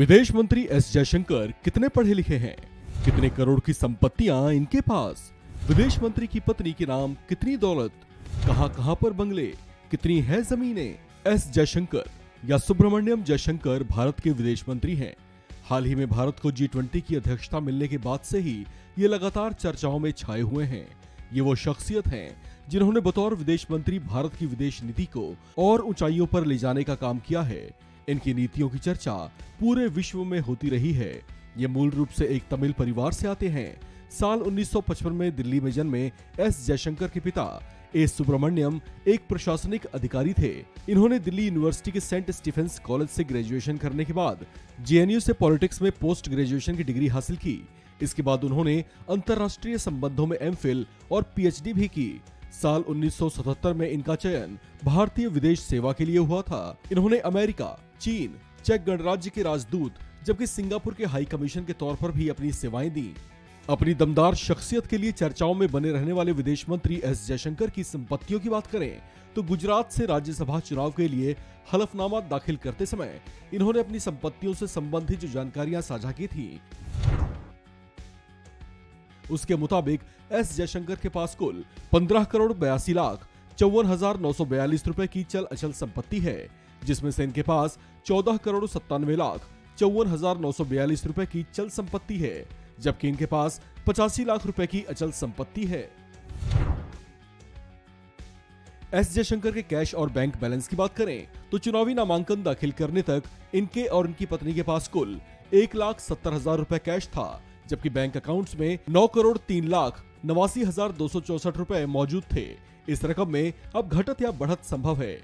विदेश मंत्री एस जयशंकर कितने पढ़े लिखे हैं? कितने करोड़ की संपत्तियां इनके पास? विदेश मंत्री की पत्नी के नाम कितनी दौलत? कहां कहां पर बंगले? कितनी है जमीनें? एस जयशंकर या सुब्रमण्यम जयशंकर भारत के विदेश मंत्री हैं। हाल ही में भारत को G20 की अध्यक्षता मिलने के बाद से ही ये लगातार चर्चाओं में छाए हुए हैं। ये वो शख्सियत हैं जिन्होंने बतौर विदेश मंत्री भारत की विदेश नीति को और ऊंचाइयों पर ले जाने का काम किया है। इनकी नीतियों की चर्चा पूरे विश्व में होती रही है। ये मूल रूप से एक तमिल परिवार से आते हैं। साल 1955 में दिल्ली में जन्मे एस जयशंकर के पिता ए सुब्रमण्यम एक प्रशासनिक अधिकारी थे। इन्होंने दिल्ली यूनिवर्सिटी के सेंट स्टीफेंस कॉलेज से ग्रेजुएशन करने के बाद JNU से पॉलिटिक्स में पोस्ट ग्रेजुएशन की डिग्री हासिल की। इसके बाद उन्होंने अंतर्राष्ट्रीय संबंधों में MPhil और PhD भी की। साल 1977 में इनका चयन भारतीय विदेश सेवा के लिए हुआ था। इन्होंने अमेरिका, चीन, चेक गणराज्य के राजदूत जबकि सिंगापुर के हाई कमीशन के तौर पर भी अपनी सेवाएं दी। अपनी दमदार शख्सियत के लिए चर्चाओं में बने रहने वाले विदेश मंत्री एस जयशंकर की संपत्तियों की बात करें तो गुजरात से राज्यसभा चुनाव के लिए हलफनामा दाखिल करते समय इन्होंने अपनी संपत्तियों से संबंधित जो जानकारियां साझा की थी, उसके मुताबिक एस जयशंकर के पास कुल 15 करोड़ 82 लाख 54,942 रुपए की चल अचल संपत्ति है, जिसमें से इनके पास 14 करोड़ 97 लाख 54,942 रुपए की चल संपत्ति है, जबकि इनके पास 85 लाख रुपए की अचल संपत्ति है। एस जयशंकर के कैश और बैंक बैलेंस की बात करें तो चुनावी नामांकन दाखिल करने तक इनके और इनकी पत्नी के पास कुल 1,70,000 रुपए कैश था, जबकि बैंक अकाउंट्स में 9 करोड़ 3 लाख 89,264 रुपए मौजूद थे। इस रकम में अब घटत या बढ़त संभव है।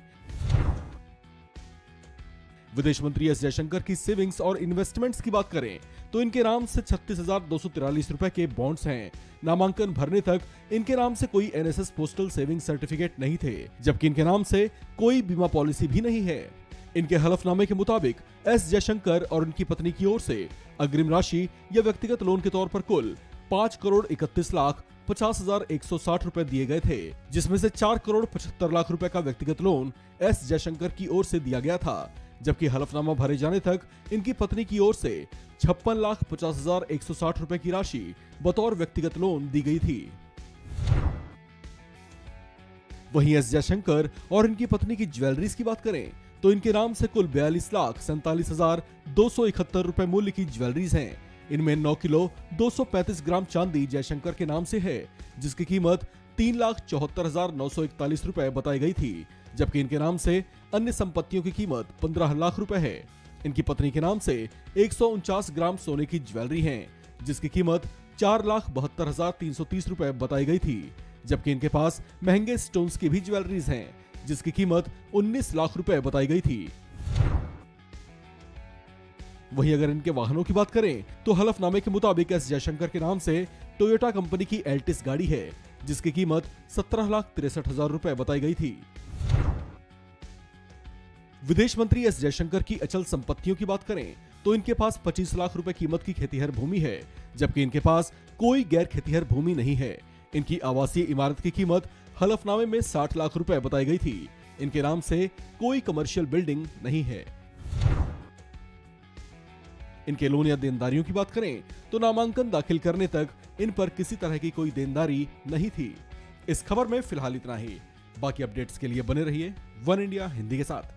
विदेश मंत्री एस जयशंकर की सेविंग्स और इन्वेस्टमेंट्स की बात करें तो इनके नाम से 36,243 रुपए के बॉन्ड्स हैं। नामांकन भरने तक इनके नाम से कोई NSS पोस्टल सेविंग सर्टिफिकेट नहीं थे, जबकि इनके नाम से कोई बीमा पॉलिसी भी नहीं है। इनके हलफनामे के मुताबिक एस जयशंकर और उनकी पत्नी की ओर से अग्रिम राशि या व्यक्तिगत लोन के तौर पर कुल 5 करोड़ 31 लाख 50,160 रुपए दिए गए थे, जिसमें से 4 करोड़ 75 लाख रुपए का व्यक्तिगत लोन एस जयशंकर की ओर से दिया गया था, जबकि हलफनामा भरे जाने तक इनकी पत्नी की ओर से 56 लाख 50,160 रुपए की राशि बतौर व्यक्तिगत लोन दी गई थी। वहीं एस जयशंकर और इनकी पत्नी की ज्वेलरीज की बात करें तो इनके नाम से कुल 42 लाख 47,271 रुपए मूल्य की ज्वेलरीज हैं। इनमें 9 किलो 235 ग्राम चांदी जयशंकर के नाम से है, जिसकी कीमत 3,74,941 रुपए बताई गई थी, जबकि इनके नाम से अन्य संपत्तियों की कीमत 15 लाख रुपए है। इनकी पत्नी के नाम से 149 ग्राम सोने की ज्वेलरी है, जिसकी कीमत 4,72,330 रुपए बताई गई थी, जबकि इनके पास महंगे स्टोन्स की भी ज्वेलरीज हैं, जिसकी कीमत 19 लाख रुपए बताई गई थी। वहीं अगर इनके वाहनों की बात करें तो हलफनामे के मुताबिक एस जयशंकर के नाम से टोयोटा कंपनी की एल्टिस गाड़ी है, जिसकी कीमत 17,63,000 रुपए बताई गई थी। विदेश मंत्री एस जयशंकर की अचल संपत्तियों की बात करें तो इनके पास 25 लाख रुपए कीमत की खेतीहर भूमि है, जबकि इनके पास कोई गैर खेतीहर भूमि नहीं है। इनकी आवासीय इमारत की कीमत हलफनामे में 60 लाख रुपए बताई गई थी। इनके नाम से कोई कमर्शियल बिल्डिंग नहीं है। इनके लोन या देनदारियों की बात करें तो नामांकन दाखिल करने तक इन पर किसी तरह की कोई देनदारी नहीं थी। इस खबर में फिलहाल इतना ही। बाकी अपडेट्स के लिए बने रहिए वन इंडिया हिंदी के साथ।